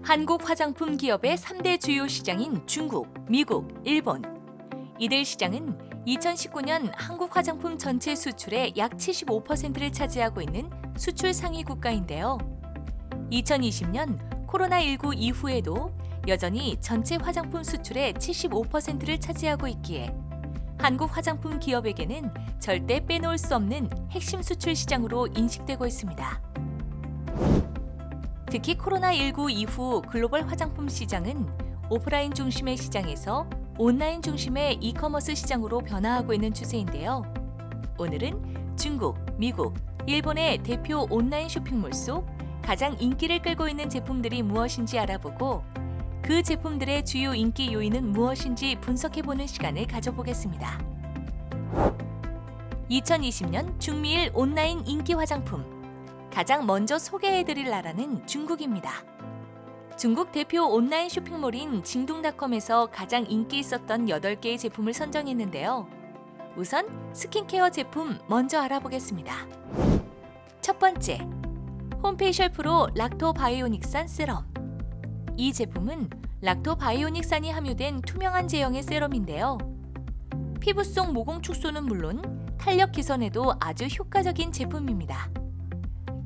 한국 화장품 기업의 3대 주요 시장인 중국, 미국, 일본. 이들 시장은 2019년 한국 화장품 전체 수출의 약 75%를 차지하고 있는 수출 상위 국가인데요. 2020년 코로나19 이후에도 여전히 전체 화장품 수출의 75%를 차지하고 있기에 한국 화장품 기업에게는 절대 빼놓을 수 없는 핵심 수출 시장으로 인식되고 있습니다. 특히 코로나19 이후 글로벌 화장품 시장은 오프라인 중심의 시장에서 온라인 중심의 이커머스 시장으로 변화하고 있는 추세인데요. 오늘은 중국, 미국, 일본의 대표 온라인 쇼핑몰 속 가장 인기를 끌고 있는 제품들이 무엇인지 알아보고 그 제품들의 주요 인기 요인은 무엇인지 분석해보는 시간을 가져보겠습니다. 2020년 중미일 온라인 인기 화장품. 가장 먼저 소개해드릴 나라는 중국입니다. 중국 대표 온라인 쇼핑몰인 징둥닷컴에서 가장 인기 있었던 8개의 제품을 선정했는데요. 우선 스킨케어 제품 먼저 알아보겠습니다. 첫 번째, 홈페이셜 프로 락토바이오닉산 세럼. 이 제품은 락토바이오닉산이 함유된 투명한 제형의 세럼인데요. 피부 속 모공 축소는 물론 탄력 개선에도 아주 효과적인 제품입니다.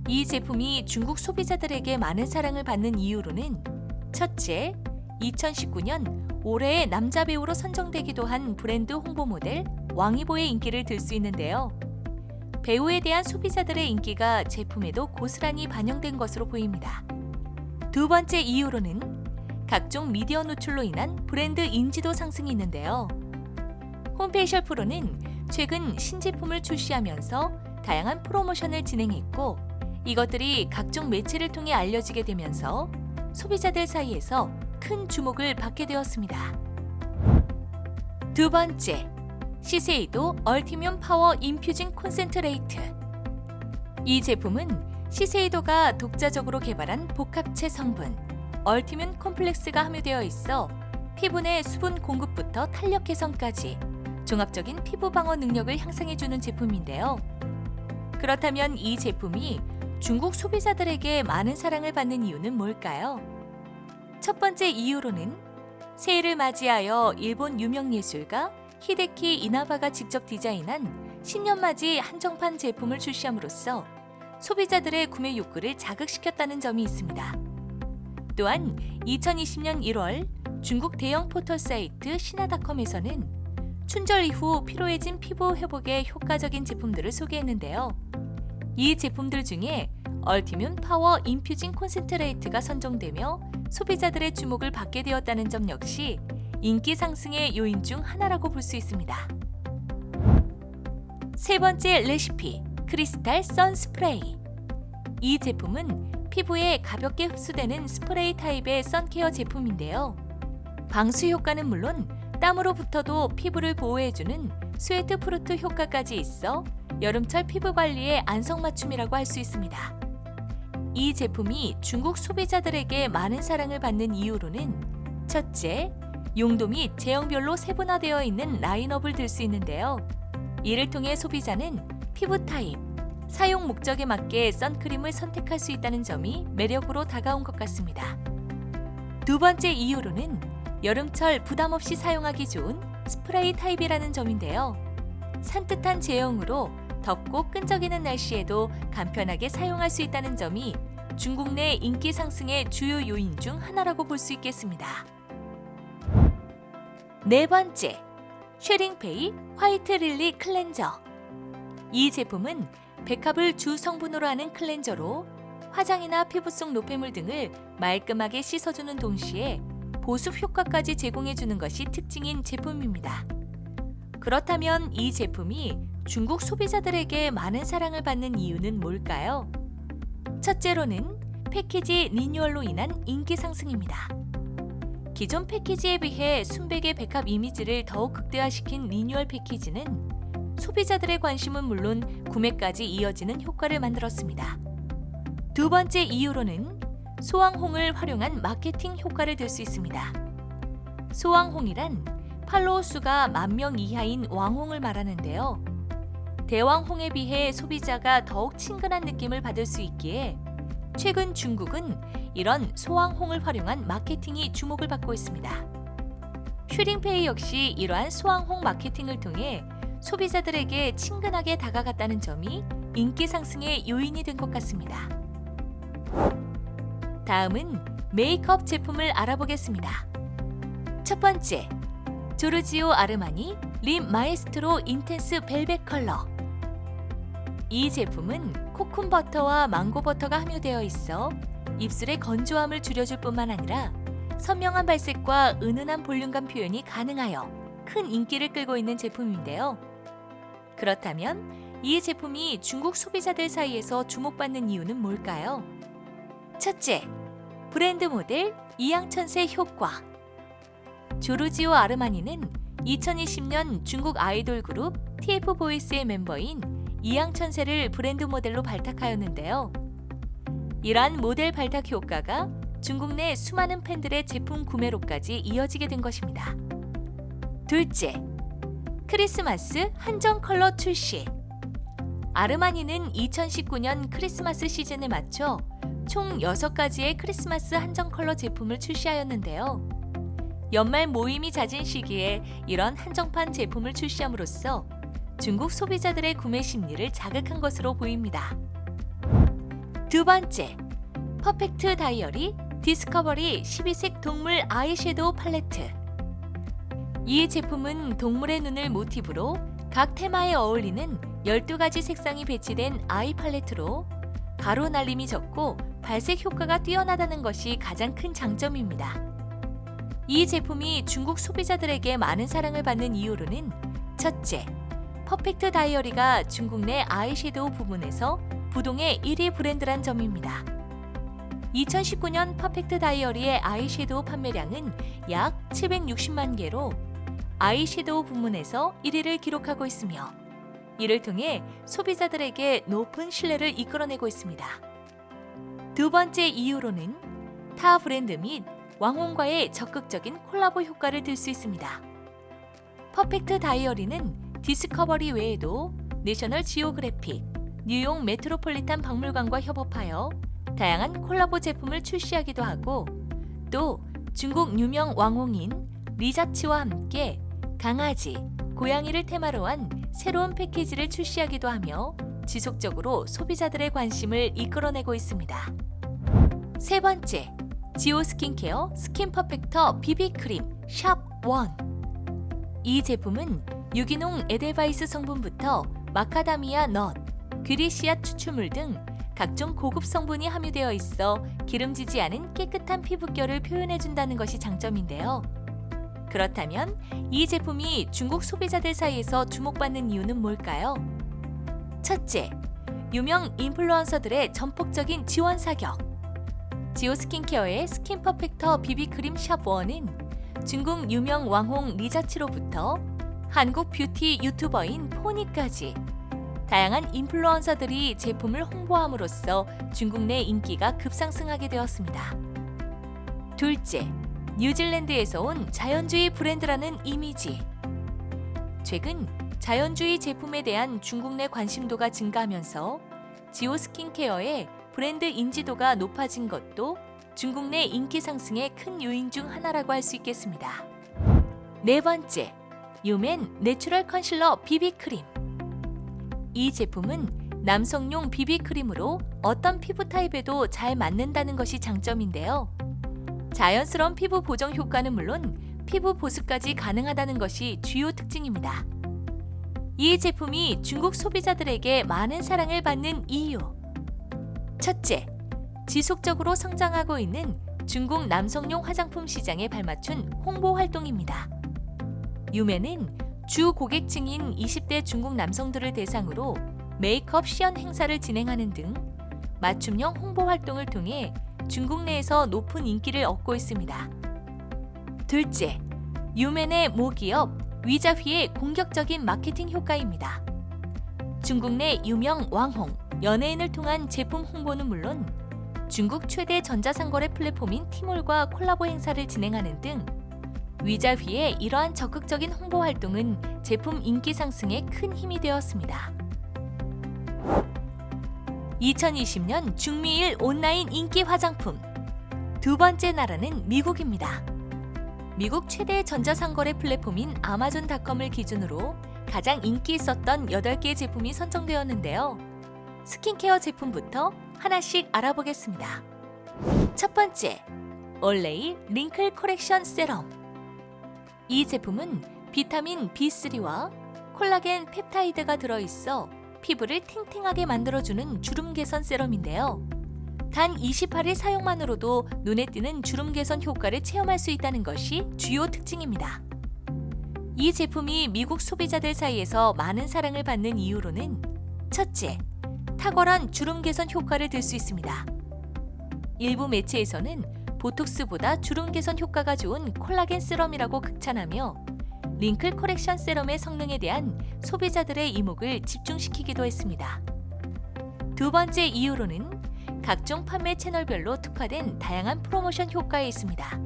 이 제품이 중국 소비자들에게 많은 사랑을 받는 이유로는 첫째, 2019년 올해의 남자 배우로 선정되기도 한 브랜드 홍보 모델 왕이보의 인기를 들 수 있는데요. 배우에 대한 소비자들의 인기가 제품에도 고스란히 반영된 것으로 보입니다. 두 번째 이유로는 각종 미디어 노출로 인한 브랜드 인지도 상승이 있는데요. 홈페이셜 프로는 최근 신제품을 출시하면서 다양한 프로모션을 진행했고 이것들이 각종 매체를 통해 알려지게 되면서 소비자들 사이에서 큰 주목을 받게 되었습니다. 두 번째, 시세이도 얼티뮴 파워 인퓨징 콘센트레이트. 이 제품은 시세이도가 독자적으로 개발한 복합체 성분 얼티뮴 콤플렉스가 함유되어 있어 피부 내 수분 공급부터 탄력 개선까지 종합적인 피부 방어 능력을 향상해주는 제품인데요. 그렇다면 이 제품이 중국 소비자들에게 많은 사랑을 받는 이유는 뭘까요? 첫 번째 이유로는 새해를 맞이하여 일본 유명 예술가 히데키 이나바가 직접 디자인한 신년맞이 한정판 제품을 출시함으로써 소비자들의 구매 욕구를 자극시켰다는 점이 있습니다. 또한 2020년 1월 중국 대형 포털 사이트 신화닷컴에서는 춘절 이후 피로해진 피부 회복에 효과적인 제품들을 소개했는데요. 이 제품들 중에 얼티뮴 파워 인퓨징 콘센트레이트가 선정되며 소비자들의 주목을 받게 되었다는 점 역시 인기 상승의 요인 중 하나라고 볼 수 있습니다. 세 번째 레시피, 크리스탈 선 스프레이. 이 제품은 피부에 가볍게 흡수되는 스프레이 타입의 선케어 제품인데요. 방수 효과는 물론 땀으로부터도 피부를 보호해주는 스웨트 프루트 효과까지 있어 여름철 피부 관리의 안성맞춤이라고 할 수 있습니다. 이 제품이 중국 소비자들에게 많은 사랑을 받는 이유로는 첫째, 용도 및 제형별로 세분화되어 있는 라인업을 들 수 있는데요. 이를 통해 소비자는 피부 타입, 사용 목적에 맞게 선크림을 선택할 수 있다는 점이 매력으로 다가온 것 같습니다. 두 번째 이유로는 여름철 부담 없이 사용하기 좋은 스프레이 타입이라는 점인데요. 산뜻한 제형으로 덥고 끈적이는 날씨에도 간편하게 사용할 수 있다는 점이 중국 내 인기 상승의 주요 요인 중 하나라고 볼 수 있겠습니다. 네 번째, 쉐링페이 화이트 릴리 클렌저. 이 제품은 백합을 주 성분으로 하는 클렌저로 화장이나 피부 속 노폐물 등을 말끔하게 씻어주는 동시에 보습 효과까지 제공해주는 것이 특징인 제품입니다. 그렇다면 이 제품이 중국 소비자들에게 많은 사랑을 받는 이유는 뭘까요? 첫째로는 패키지 리뉴얼로 인한 인기 상승입니다. 기존 패키지에 비해 순백의 백합 이미지를 더욱 극대화시킨 리뉴얼 패키지는 소비자들의 관심은 물론 구매까지 이어지는 효과를 만들었습니다. 두 번째 이유로는 소왕홍을 활용한 마케팅 효과를 들 수 있습니다. 소왕홍이란 팔로워 수가 10,000명 이하인 왕홍을 말하는데요. 대왕홍에 비해 소비자가 더욱 친근한 느낌을 받을 수 있기에 최근 중국은 이런 소황홍을 활용한 마케팅이 주목을 받고 있습니다. 슈링페이 역시 이러한 소황홍 마케팅을 통해 소비자들에게 친근하게 다가갔다는 점이 인기 상승의 요인이 된 것 같습니다. 다음은 메이크업 제품을 알아보겠습니다. 첫 번째, 조르지오 아르마니 립 마에스트로 인텐스 벨벳 컬러. 이 제품은 코쿤 버터와 망고 버터가 함유되어 있어 입술의 건조함을 줄여줄 뿐만 아니라 선명한 발색과 은은한 볼륨감 표현이 가능하여 큰 인기를 끌고 있는 제품인데요. 그렇다면 이 제품이 중국 소비자들 사이에서 주목받는 이유는 뭘까요? 첫째, 브랜드 모델 이양천세 효과. 조르지오 아르마니는 2020년 중국 아이돌 그룹 TF보이스의 멤버인 이양천세를 브랜드 모델로 발탁하였는데요. 이러한 모델 발탁 효과가 중국 내 수많은 팬들의 제품 구매로까지 이어지게 된 것입니다. 둘째, 크리스마스 한정 컬러 출시. 아르마니는 2019년 크리스마스 시즌에 맞춰 총 6가지의 크리스마스 한정 컬러 제품을 출시하였는데요. 연말 모임이 잦은 시기에 이런 한정판 제품을 출시함으로써 중국 소비자들의 구매 심리를 자극한 것으로 보입니다. 두 번째, 퍼펙트 다이어리 디스커버리 12색 동물 아이섀도우 팔레트. 이 제품은 동물의 눈을 모티브로 각 테마에 어울리는 12가지 색상이 배치된 아이 팔레트로 가루 날림이 적고 발색 효과가 뛰어나다는 것이 가장 큰 장점입니다. 이 제품이 중국 소비자들에게 많은 사랑을 받는 이유로는 첫째, 퍼펙트 다이어리가 중국 내 아이섀도우 부분에서 부동의 1위 브랜드란 점입니다. 2019년 퍼펙트 다이어리의 아이섀도우 판매량은 약 760만 개로 아이섀도우 부문에서 1위를 기록하고 있으며 이를 통해 소비자들에게 높은 신뢰를 이끌어내고 있습니다. 두 번째 이유로는 타 브랜드 및 왕홍과의 적극적인 콜라보 효과를 들 수 있습니다. 퍼펙트 다이어리는 디스커버리 외에도 내셔널 지오그래픽, 뉴욕 메트로폴리탄 박물관과 협업하여 다양한 콜라보 제품을 출시하기도 하고 또 중국 유명 왕홍인 리자치와 함께 강아지, 고양이를 테마로 한 새로운 패키지를 출시하기도 하며 지속적으로 소비자들의 관심을 이끌어내고 있습니다. 세 번째, 지오 스킨케어 스킨 퍼펙터 비비크림 샵 1. 이 제품은 유기농 에델바이스 성분부터 마카다미아 넛, 귀리씨앗 추출물 등 각종 고급 성분이 함유되어 있어 기름지지 않은 깨끗한 피부결을 표현해준다는 것이 장점인데요. 그렇다면 이 제품이 중국 소비자들 사이에서 주목받는 이유는 뭘까요? 첫째, 유명 인플루언서들의 전폭적인 지원 사격. 지오 스킨케어의 스킨 퍼펙터 비비크림 샵 1은 중국 유명 왕홍 리자치로부터 한국 뷰티 유튜버인 포니까지 다양한 인플루언서들이 제품을 홍보함으로써 중국 내 인기가 급상승하게 되었습니다. 둘째, 뉴질랜드에서 온 자연주의 브랜드라는 이미지. 최근 자연주의 제품에 대한 중국 내 관심도가 증가하면서 지오 스킨케어의 브랜드 인지도가 높아진 것도 중국 내 인기 상승의 큰 요인 중 하나라고 할 수 있겠습니다. 네 번째, 유맨 내추럴 컨실러 비비크림. 이 제품은 남성용 비비크림으로 어떤 피부 타입에도 잘 맞는다는 것이 장점인데요. 자연스러운 피부 보정 효과는 물론 피부 보습까지 가능하다는 것이 주요 특징입니다. 이 제품이 중국 소비자들에게 많은 사랑을 받는 이유. 첫째, 지속적으로 성장하고 있는 중국 남성용 화장품 시장에 발맞춘 홍보 활동입니다. 유맨은 주 고객층인 20대 중국 남성들을 대상으로 메이크업 시연 행사를 진행하는 등 맞춤형 홍보 활동을 통해 중국 내에서 높은 인기를 얻고 있습니다. 둘째, 유맨의 모기업 위자휘의 공격적인 마케팅 효과입니다. 중국 내 유명 왕홍, 연예인을 통한 제품 홍보는 물론 중국 최대 전자상거래 플랫폼인 티몰과 콜라보 행사를 진행하는 등 위자휘의 이러한 적극적인 홍보 활동은 제품 인기 상승에 큰 힘이 되었습니다. 2020년 중미일 온라인 인기 화장품. 두 번째 나라는 미국입니다. 미국 최대 전자상거래 플랫폼인 아마존닷컴을 기준으로 가장 인기 있었던 8개 제품이 선정되었는데요. 스킨케어 제품부터 하나씩 알아보겠습니다. 첫 번째, 올레이 링클 코렉션 세럼. 이 제품은 비타민 B3와 콜라겐 펩타이드가 들어있어 피부를 탱탱하게 만들어주는 주름 개선 세럼인데요. 단 28일 사용만으로도 눈에 띄는 주름 개선 효과를 체험할 수 있다는 것이 주요 특징입니다. 이 제품이 미국 소비자들 사이에서 많은 사랑을 받는 이유로는 첫째, 탁월한 주름 개선 효과를 들 수 있습니다. 일부 매체에서는 보톡스보다 주름 개선 효과가 좋은 콜라겐 세럼이라고 극찬하며 링클 코렉션 세럼의 성능에 대한 소비자들의 이목을 집중시키기도 했습니다. 두 번째 이유로는 각종 판매 채널별로 특화된 다양한 프로모션 효과에 있습니다.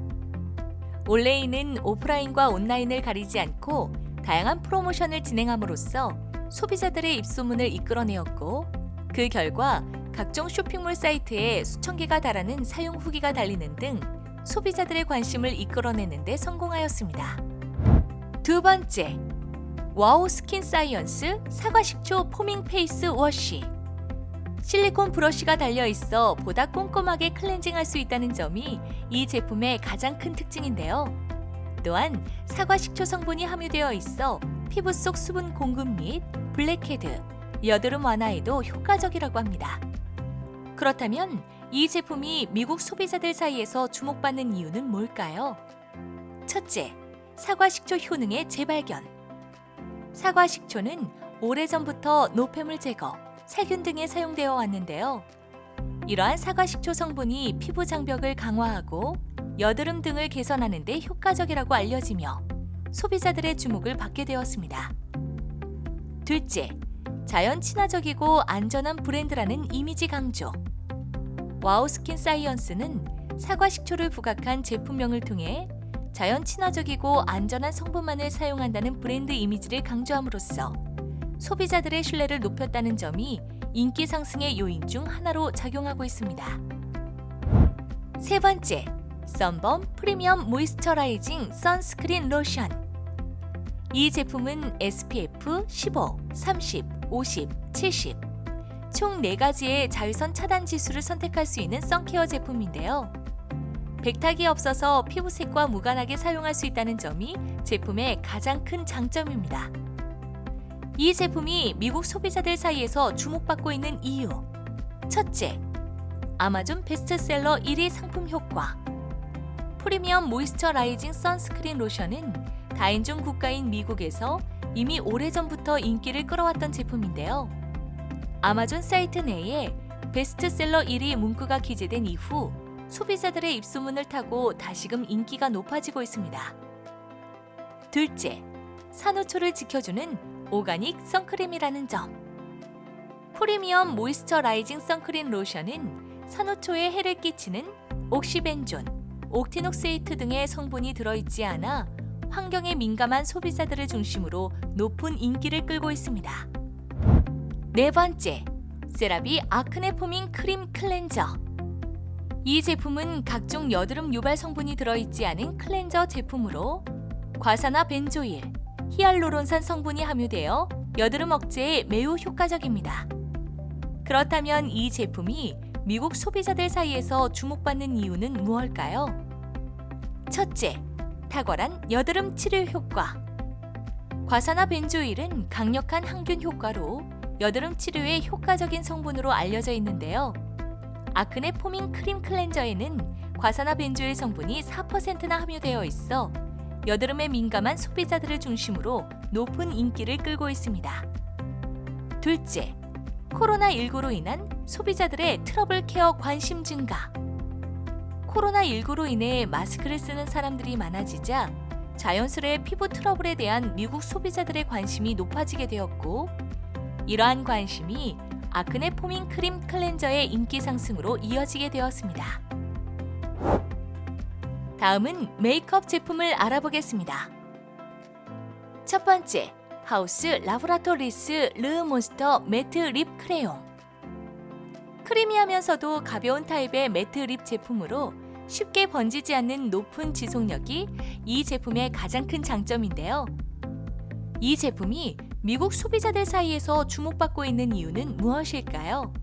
올레이는 오프라인과 온라인을 가리지 않고 다양한 프로모션을 진행함으로써 소비자들의 입소문을 이끌어내었고, 그 결과 각종 쇼핑몰 사이트에 수천 개가 달하는 사용 후기가 달리는 등 소비자들의 관심을 이끌어내는 데 성공하였습니다. 두 번째, 와우 스킨 사이언스 사과식초 포밍 페이스 워시. 실리콘 브러쉬가 달려 있어 보다 꼼꼼하게 클렌징할 수 있다는 점이 이 제품의 가장 큰 특징인데요. 또한 사과식초 성분이 함유되어 있어 피부 속 수분 공급 및 블랙헤드, 여드름 완화에도 효과적이라고 합니다. 그렇다면 이 제품이 미국 소비자들 사이에서 주목받는 이유는 뭘까요? 첫째, 사과식초 효능의 재발견. 사과식초는 오래전부터 노폐물 제거, 살균 등에 사용되어 왔는데요. 이러한 사과식초 성분이 피부 장벽을 강화하고 여드름 등을 개선하는 데 효과적이라고 알려지며 소비자들의 주목을 받게 되었습니다. 둘째, 자연 친화적이고 안전한 브랜드라는 이미지 강조. 와우 스킨 사이언스는 사과식초를 부각한 제품명을 통해 자연 친화적이고 안전한 성분만을 사용한다는 브랜드 이미지를 강조함으로써 소비자들의 신뢰를 높였다는 점이 인기 상승의 요인 중 하나로 작용하고 있습니다. 세 번째, 썬범 프리미엄 모이스처라이징 선스크린 로션. 이 제품은 SPF 15, 30, 50, 70, 총 4가지의 자외선 차단 지수를 선택할 수 있는 선케어 제품인데요. 백탁이 없어서 피부색과 무관하게 사용할 수 있다는 점이 제품의 가장 큰 장점입니다. 이 제품이 미국 소비자들 사이에서 주목받고 있는 이유. 첫째, 아마존 베스트셀러 1위 상품 효과. 프리미엄 모이스처라이징 선스크린 로션은 다인종 국가인 미국에서 이미 오래전부터 인기를 끌어왔던 제품인데요. 아마존 사이트 내에 베스트셀러 1위 문구가 기재된 이후 소비자들의 입소문을 타고 다시금 인기가 높아지고 있습니다. 둘째, 산호초를 지켜주는 오가닉 선크림이라는 점. 프리미엄 모이스처라이징 선크림 로션은 산호초에 해를 끼치는 옥시벤존, 옥티녹세이트 등의 성분이 들어있지 않아 환경에 민감한 소비자들을 중심으로 높은 인기를 끌고 있습니다. 네 번째, 세라비 아크네 포밍 크림 클렌저. 이 제품은 각종 여드름 유발 성분이 들어있지 않은 클렌저 제품으로 과산화 벤조일, 히알루론산 성분이 함유되어 여드름 억제에 매우 효과적입니다. 그렇다면 이 제품이 미국 소비자들 사이에서 주목받는 이유는 무엇일까요? 첫째, 탁월한 여드름 치료 효과. 과산화 벤조일은 강력한 항균 효과로 여드름 치료에 효과적인 성분으로 알려져 있는데요. 아크네 포밍 크림 클렌저에는 과산화 벤조일 성분이 4%나 함유되어 있어 여드름에 민감한 소비자들을 중심으로 높은 인기를 끌고 있습니다. 둘째, 코로나19로 인한 소비자들의 트러블 케어 관심 증가. 코로나19로 인해 마스크를 쓰는 사람들이 많아지자 자연스레 피부 트러블에 대한 미국 소비자들의 관심이 높아지게 되었고, 이러한 관심이 아크네 포밍 크림 클렌저의 인기 상승으로 이어지게 되었습니다. 다음은 메이크업 제품을 알아보겠습니다. 첫 번째, 하우스 라보라토리스 르 몬스터 매트 립 크레용. 크리미하면서도 가벼운 타입의 매트 립 제품으로 쉽게 번지지 않는 높은 지속력이 이 제품의 가장 큰 장점인데요. 이 제품이 미국 소비자들 사이에서 주목받고 있는 이유는 무엇일까요?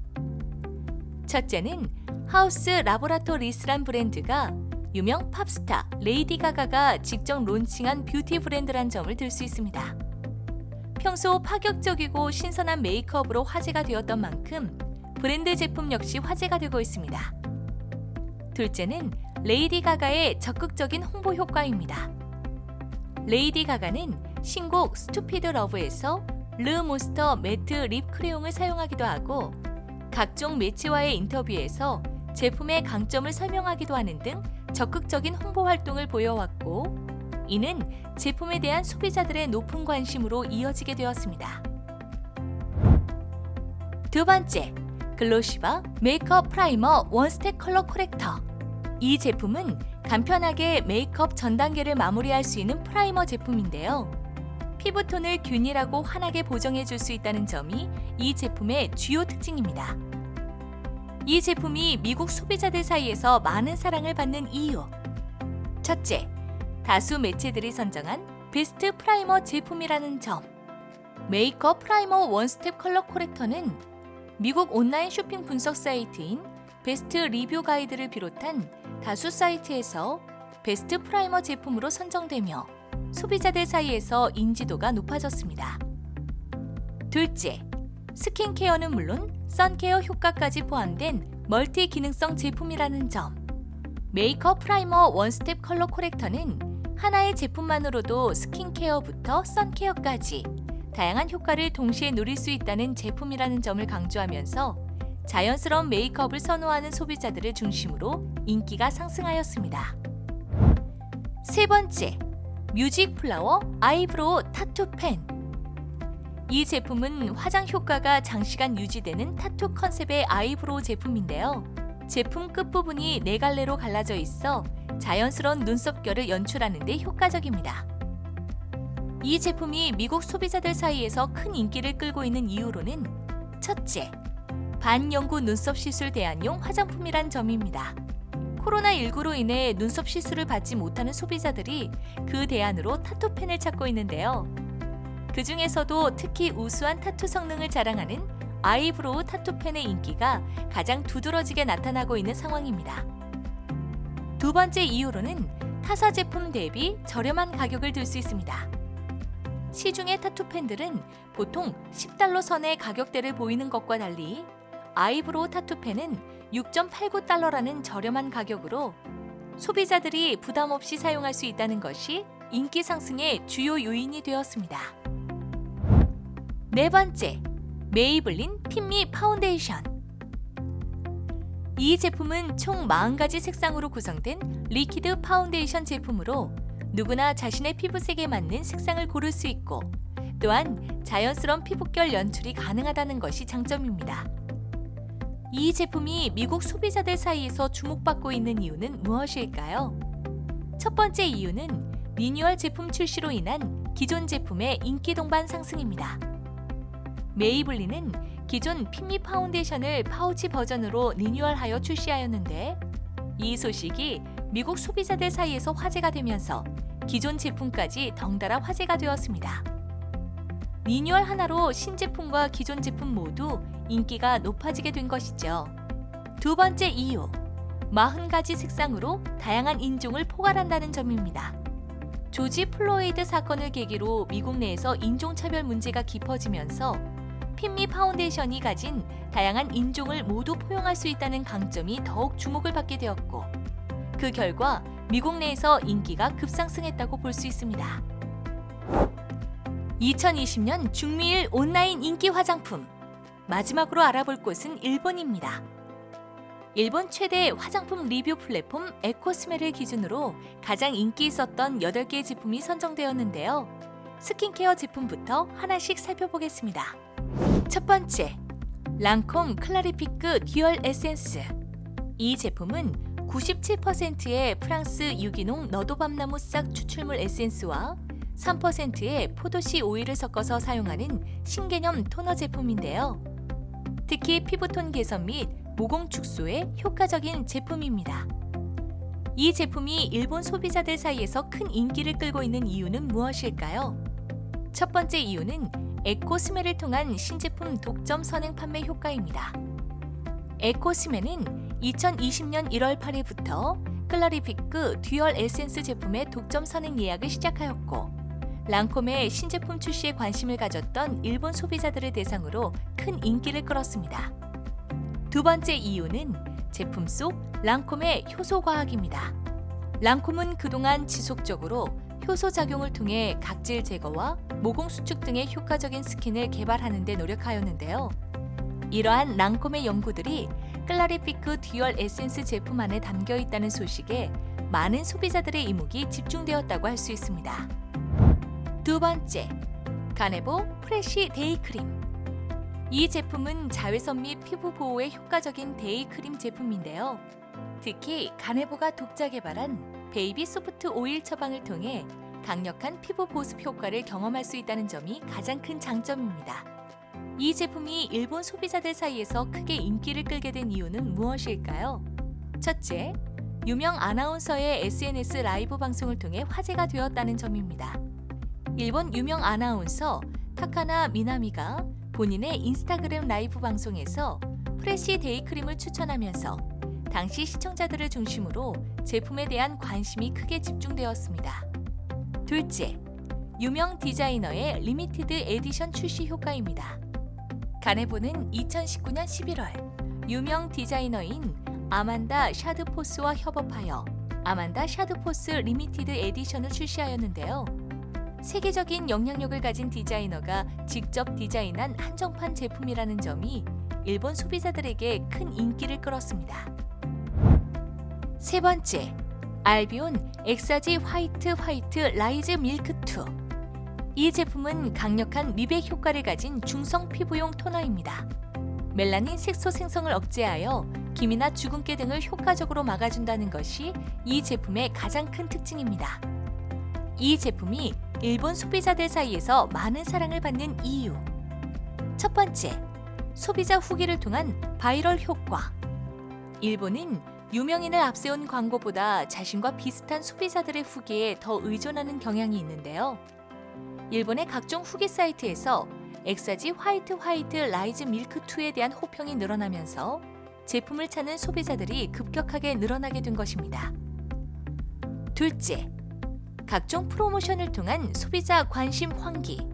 첫째는 하우스 라보라토리스란 브랜드가 유명 팝스타 레이디 가가가 직접 론칭한 뷰티 브랜드란 점을 들 수 있습니다. 평소 파격적이고 신선한 메이크업으로 화제가 되었던 만큼 브랜드 제품 역시 화제가 되고 있습니다. 둘째는 레이디 가가의 적극적인 홍보 효과입니다. 레이디 가가는 신곡 스투피드 러브에서 르 몬스터 매트 립 크레용을 사용하기도 하고 각종 매체와의 인터뷰에서 제품의 강점을 설명하기도 하는 등 적극적인 홍보 활동을 보여왔고, 이는 제품에 대한 소비자들의 높은 관심으로 이어지게 되었습니다. 두 번째, 글로시바 메이크업 프라이머 원스텝 컬러 코렉터. 이 제품은 간편하게 메이크업 전 단계를 마무리할 수 있는 프라이머 제품인데요. 피부톤을 균일하고 환하게 보정해 줄 수 있다는 점이 이 제품의 주요 특징입니다. 이 제품이 미국 소비자들 사이에서 많은 사랑을 받는 이유. 첫째, 다수 매체들이 선정한 베스트 프라이머 제품이라는 점. 메이크업 프라이머 원스텝 컬러 코렉터는 미국 온라인 쇼핑 분석 사이트인 베스트 리뷰 가이드를 비롯한 다수 사이트에서 베스트 프라이머 제품으로 선정되며 소비자들 사이에서 인지도가 높아졌습니다. 둘째, 스킨케어는 물론 선케어 효과까지 포함된 멀티 기능성 제품이라는 점. 메이크업 프라이머 원스텝 컬러 코렉터는 하나의 제품만으로도 스킨케어부터 선케어까지 다양한 효과를 동시에 누릴 수 있다는 제품이라는 점을 강조하면서 자연스러운 메이크업을 선호하는 소비자들을 중심으로 인기가 상승하였습니다. 세 번째, 뮤직 플라워 아이브로우 타투 펜. 이 제품은 화장 효과가 장시간 유지되는 타투 컨셉의 아이브로우 제품인데요. 제품 끝부분이 네 갈래로 갈라져 있어 자연스러운 눈썹결을 연출하는 데 효과적입니다. 이 제품이 미국 소비자들 사이에서 큰 인기를 끌고 있는 이유로는 첫째, 반영구 눈썹 시술 대안용 화장품이란 점입니다. 코로나19로 인해 눈썹 시술을 받지 못하는 소비자들이 그 대안으로 타투펜을 찾고 있는데요. 그 중에서도 특히 우수한 타투 성능을 자랑하는 아이브로우 타투펜의 인기가 가장 두드러지게 나타나고 있는 상황입니다. 두 번째 이유로는 타사 제품 대비 저렴한 가격을 들 수 있습니다. 시중의 타투펜들은 보통 $10 선의 가격대를 보이는 것과 달리 아이브로우 타투펜은 $6.89라는 저렴한 가격으로 소비자들이 부담 없이 사용할 수 있다는 것이 인기 상승의 주요 요인이 되었습니다. 네 번째, 메이블린 핀미 파운데이션. 이 제품은 총 40가지 색상으로 구성된 리퀴드 파운데이션 제품으로 누구나 자신의 피부색에 맞는 색상을 고를 수 있고 또한 자연스러운 피부결 연출이 가능하다는 것이 장점입니다. 이 제품이 미국 소비자들 사이에서 주목받고 있는 이유는 무엇일까요? 첫 번째 이유는 리뉴얼 제품 출시로 인한 기존 제품의 인기 동반 상승입니다. 메이블린은 기존 핀미 파운데이션을 파우치 버전으로 리뉴얼하여 출시하였는데 이 소식이 미국 소비자들 사이에서 화제가 되면서 기존 제품까지 덩달아 화제가 되었습니다. 리뉴얼 하나로 신제품과 기존 제품 모두 인기가 높아지게 된 것이죠. 두 번째 이유, 40가지 색상으로 다양한 인종을 포괄한다는 점입니다. 조지 플로이드 사건을 계기로 미국 내에서 인종차별 문제가 깊어지면서 핀미 파운데이션이 가진 다양한 인종을 모두 포용할 수 있다는 강점이 더욱 주목을 받게 되었고, 그 결과 미국 내에서 인기가 급상승했다고 볼 수 있습니다. 2020년 중미일 온라인 인기 화장품. 마지막으로 알아볼 곳은 일본입니다. 일본 최대 화장품 리뷰 플랫폼 에코스메를 기준으로 가장 인기 있었던 8개의 제품이 선정되었는데요. 스킨케어 제품부터 하나씩 살펴보겠습니다. 첫 번째, 랑콤 클라리피크 듀얼 에센스. 이 제품은 97%의 프랑스 유기농 너도밤나무 싹 추출물 에센스와 3%의 포도씨 오일을 섞어서 사용하는 신개념 토너 제품인데요. 특히 피부톤 개선 및 모공 축소에 효과적인 제품입니다. 이 제품이 일본 소비자들 사이에서 큰 인기를 끌고 있는 이유는 무엇일까요? 첫 번째 이유는 에코스메를 통한 신제품 독점 선행 판매 효과입니다. 에코스메는 2020년 1월 8일부터 클라리피크 듀얼 에센스 제품의 독점 선행 예약을 시작하였고, 랑콤의 신제품 출시에 관심을 가졌던 일본 소비자들을 대상으로 큰 인기를 끌었습니다. 두 번째 이유는 제품 속 랑콤의 효소 과학입니다. 랑콤은 그동안 지속적으로 효소 작용을 통해 각질 제거와 모공 수축 등의 효과적인 스킨을 개발하는 데 노력하였는데요. 이러한 랑콤의 연구들이 클라리피크 듀얼 에센스 제품 안에 담겨 있다는 소식에 많은 소비자들의 이목이 집중되었다고 할 수 있습니다. 두 번째, 가네보 프레쉬 데이 크림. 이 제품은 자외선 및 피부 보호에 효과적인 데이 크림 제품인데요. 특히 가네보가 독자 개발한 베이비 소프트 오일 처방을 통해 강력한 피부 보습 효과를 경험할 수 있다는 점이 가장 큰 장점입니다. 이 제품이 일본 소비자들 사이에서 크게 인기를 끌게 된 이유는 무엇일까요? 첫째, 유명 아나운서의 SNS 라이브 방송을 통해 화제가 되었다는 점입니다. 일본 유명 아나운서 타카나 미나미가 본인의 인스타그램 라이브 방송에서 프레쉬 데이 크림을 추천하면서 당시 시청자들을 중심으로 제품에 대한 관심이 크게 집중되었습니다. 둘째, 유명 디자이너의 리미티드 에디션 출시 효과입니다. 가네보는 2019년 11월 유명 디자이너인 아만다 샤드포스와 협업하여 아만다 샤드포스 리미티드 에디션을 출시하였는데요. 세계적인 영향력을 가진 디자이너가 직접 디자인한 한정판 제품이라는 점이 일본 소비자들에게 큰 인기를 끌었습니다. 세 번째, 알비온 엑사지 화이트 라이즈 밀크2. 이 제품은 강력한 미백 효과를 가진 중성 피부용 토너입니다. 멜라닌 색소 생성을 억제하여 기미나 주근깨 등을 효과적으로 막아준다는 것이 이 제품의 가장 큰 특징입니다. 이 제품이 일본 소비자들 사이에서 많은 사랑을 받는 이유. 첫 번째, 소비자 후기를 통한 바이럴 효과. 일본은 유명인을 앞세운 광고보다 자신과 비슷한 소비자들의 후기에 더 의존하는 경향이 있는데요. 일본의 각종 후기 사이트에서 엑사지 화이트 라이즈 밀크2에 대한 호평이 늘어나면서 제품을 찾는 소비자들이 급격하게 늘어나게 된 것입니다. 둘째, 각종 프로모션을 통한 소비자 관심 환기.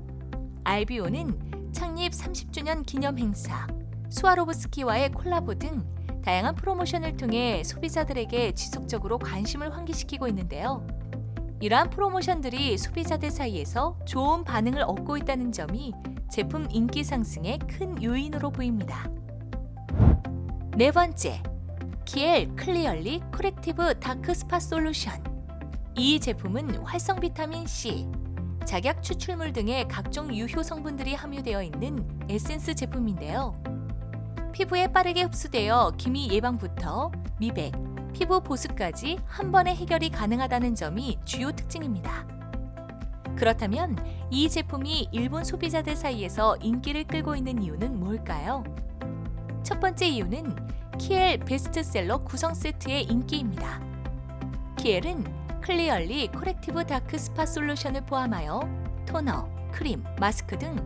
알비오는 창립 30주년 기념 행사, 스와로브스키와의 콜라보 등 다양한 프로모션을 통해 소비자들에게 지속적으로 관심을 환기시키고 있는데요. 이러한 프로모션들이 소비자들 사이에서 좋은 반응을 얻고 있다는 점이 제품 인기 상승의 큰 요인으로 보입니다. 네 번째, 키엘 클리얼리 코렉티브 다크 스팟 솔루션. 이 제품은 활성 비타민 C, 작약 추출물 등의 각종 유효 성분들이 함유되어 있는 에센스 제품인데요. 피부에 빠르게 흡수되어 기미 예방부터 미백, 피부 보습까지 한 번에 해결이 가능하다는 점이 주요 특징입니다. 그렇다면 이 제품이 일본 소비자들 사이에서 인기를 끌고 있는 이유는 뭘까요? 첫 번째 이유는 키엘 베스트셀러 구성 세트의 인기입니다. 키엘은 클리얼리 코렉티브 다크 스팟 솔루션을 포함하여 토너, 크림, 마스크 등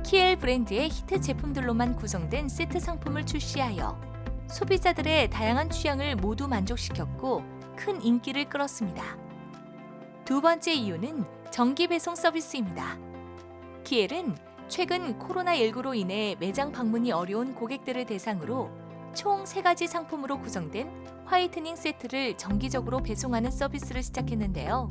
키엘 브랜드의 히트 제품들로만 구성된 세트 상품을 출시하여 소비자들의 다양한 취향을 모두 만족시켰고 큰 인기를 끌었습니다. 두 번째 이유는 정기 배송 서비스입니다. 키엘은 최근 코로나19로 인해 매장 방문이 어려운 고객들을 대상으로 총 3가지 상품으로 구성된 화이트닝 세트를 정기적으로 배송하는 서비스를 시작했는데요.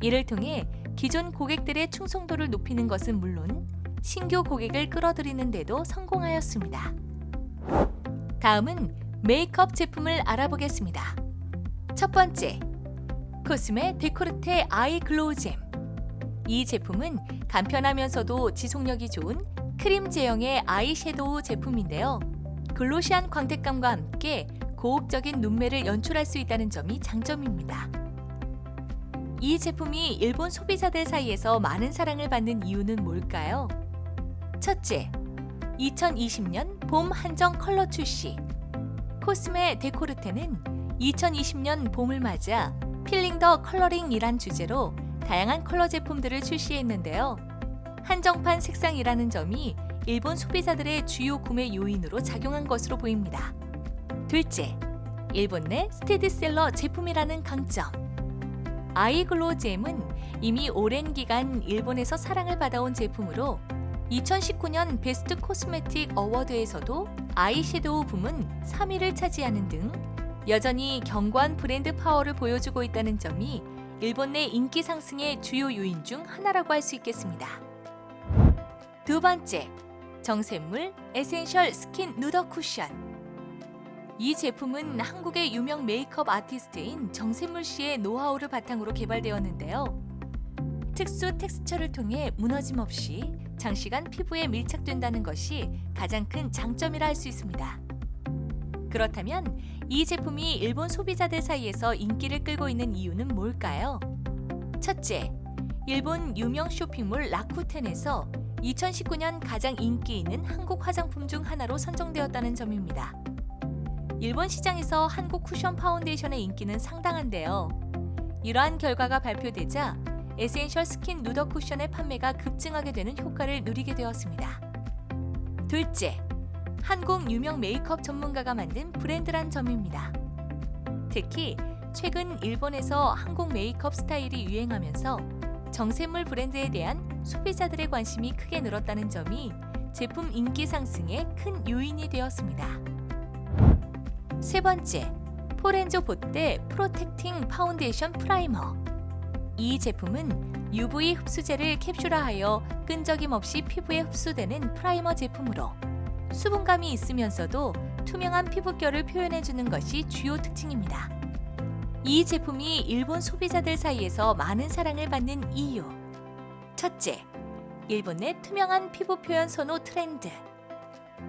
이를 통해 기존 고객들의 충성도를 높이는 것은 물론 신규 고객을 끌어들이는 데도 성공하였습니다. 다음은 메이크업 제품을 알아보겠습니다. 첫 번째, 코스메 데코르테 아이 글로우 잼. 이 제품은 간편하면서도 지속력이 좋은 크림 제형의 아이섀도우 제품인데요. 글로시한 광택감과 함께 고혹적인 눈매를 연출할 수 있다는 점이 장점입니다. 이 제품이 일본 소비자들 사이에서 많은 사랑을 받는 이유는 뭘까요? 첫째, 2020년 봄 한정 컬러 출시. 코스메 데코르테는 2020년 봄을 맞아 필링 더 컬러링이란 주제로 다양한 컬러 제품들을 출시했는데요. 한정판 색상이라는 점이 일본 소비자들의 주요 구매 요인으로 작용한 것으로 보입니다. 둘째, 일본 내 스테디셀러 제품이라는 강점. 아이글로잼은 이미 오랜 기간 일본에서 사랑을 받아온 제품으로 2019년 베스트 코스메틱 어워드에서도 아이섀도우 부문 3위를 차지하는 등 여전히 견고한 브랜드 파워를 보여주고 있다는 점이 일본 내 인기 상승의 주요 요인 중 하나라고 할 수 있겠습니다. 두 번째, 정샘물 에센셜 스킨 누더 쿠션. 이 제품은 한국의 유명 메이크업 아티스트인 정샘물 씨의 노하우를 바탕으로 개발되었는데요. 특수 텍스처를 통해 무너짐 없이 장시간 피부에 밀착된다는 것이 가장 큰 장점이라 할 수 있습니다. 그렇다면 이 제품이 일본 소비자들 사이에서 인기를 끌고 있는 이유는 뭘까요? 첫째, 일본 유명 쇼핑몰 라쿠텐에서 2019년 가장 인기 있는 한국 화장품 중 하나로 선정되었다는 점입니다. 일본 시장에서 한국 쿠션 파운데이션의 인기는 상당한데요. 이러한 결과가 발표되자 에센셜 스킨 누더 쿠션의 판매가 급증하게 되는 효과를 누리게 되었습니다. 둘째, 한국 유명 메이크업 전문가가 만든 브랜드란 점입니다. 특히 최근 일본에서 한국 메이크업 스타일이 유행하면서 정샘물 브랜드에 대한 소비자들의 관심이 크게 늘었다는 점이 제품 인기 상승의 큰 요인이 되었습니다. 세 번째, 포렌조 보떼 프로텍팅 파운데이션 프라이머. 이 제품은 UV 흡수제를 캡슐화하여 끈적임 없이 피부에 흡수되는 프라이머 제품으로 수분감이 있으면서도 투명한 피부결을 표현해주는 것이 주요 특징입니다. 이 제품이 일본 소비자들 사이에서 많은 사랑을 받는 이유. 첫째, 일본 내 투명한 피부 표현 선호 트렌드.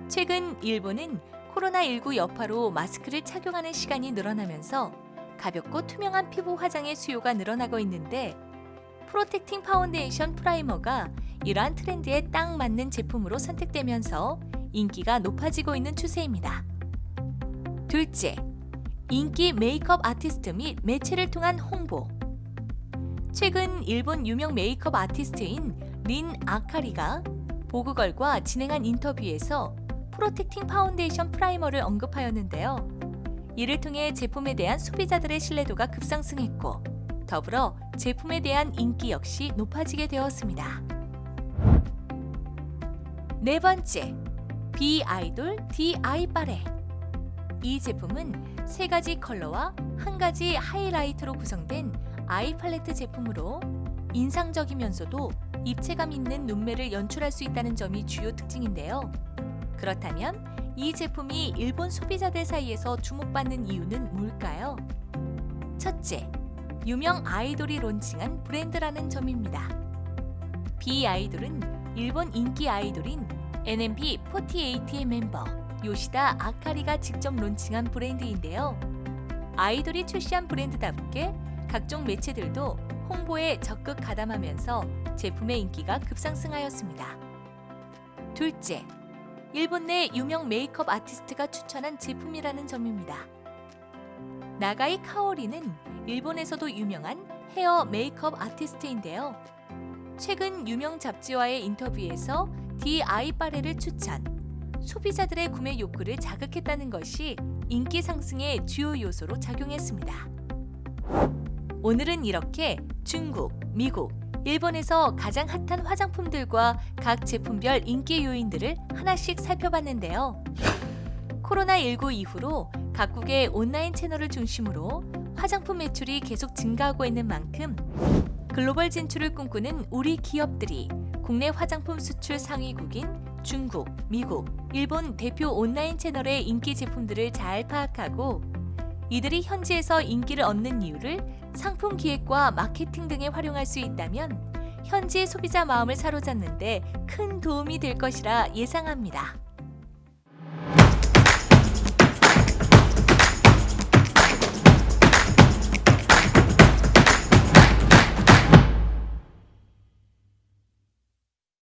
최근 일본은 코로나19 여파로 마스크를 착용하는 시간이 늘어나면서 가볍고 투명한 피부 화장의 수요가 늘어나고 있는데 프로텍팅 파운데이션 프라이머가 이러한 트렌드에 딱 맞는 제품으로 선택되면서 인기가 높아지고 있는 추세입니다. 둘째, 인기 메이크업 아티스트 및 매체를 통한 홍보. 최근 일본 유명 메이크업 아티스트인 린 아카리가 보그걸과 진행한 인터뷰에서 프로텍팅 파운데이션 프라이머를 언급하였는데요. 이를 통해 제품에 대한 소비자들의 신뢰도가 급상승했고 더불어 제품에 대한 인기 역시 높아지게 되었습니다. 네 번째, 비아이돌 디아이 바레. 이 제품은 세 가지 컬러와 한 가지 하이라이트로 구성된 아이 팔레트 제품으로 인상적이면서도 입체감 있는 눈매를 연출할 수 있다는 점이 주요 특징인데요. 그렇다면 이 제품이 일본 소비자들 사이에서 주목받는 이유는 뭘까요? 첫째, 유명 아이돌이 론칭한 브랜드라는 점입니다. 비아이돌은 일본 인기 아이돌인 NMB48의 멤버 요시다 아카리가 직접 론칭한 브랜드인데요. 아이돌이 출시한 브랜드답게 각종 매체들도 홍보에 적극 가담하면서 제품의 인기가 급상승하였습니다. 둘째, 일본 내 유명 메이크업 아티스트가 추천한 제품이라는 점입니다. 나가이 카오리는 일본에서도 유명한 헤어 메이크업 아티스트인데요. 최근 유명 잡지와의 인터뷰에서 디아이 바레를 추천, 소비자들의 구매 욕구를 자극했다는 것이 인기 상승의 주요 요소로 작용했습니다. 오늘은 이렇게 중국, 미국, 일본에서 가장 핫한 화장품들과 각 제품별 인기 요인들을 하나씩 살펴봤는데요. 코로나19 이후로 각국의 온라인 채널을 중심으로 화장품 매출이 계속 증가하고 있는 만큼 글로벌 진출을 꿈꾸는 우리 기업들이 국내 화장품 수출 상위국인 중국, 미국, 일본 대표 온라인 채널의 인기 제품들을 잘 파악하고 이들이 현지에서 인기를 얻는 이유를 상품 기획과 마케팅 등에 활용할 수 있다면 현지 소비자 마음을 사로잡는 데 큰 도움이 될 것이라 예상합니다.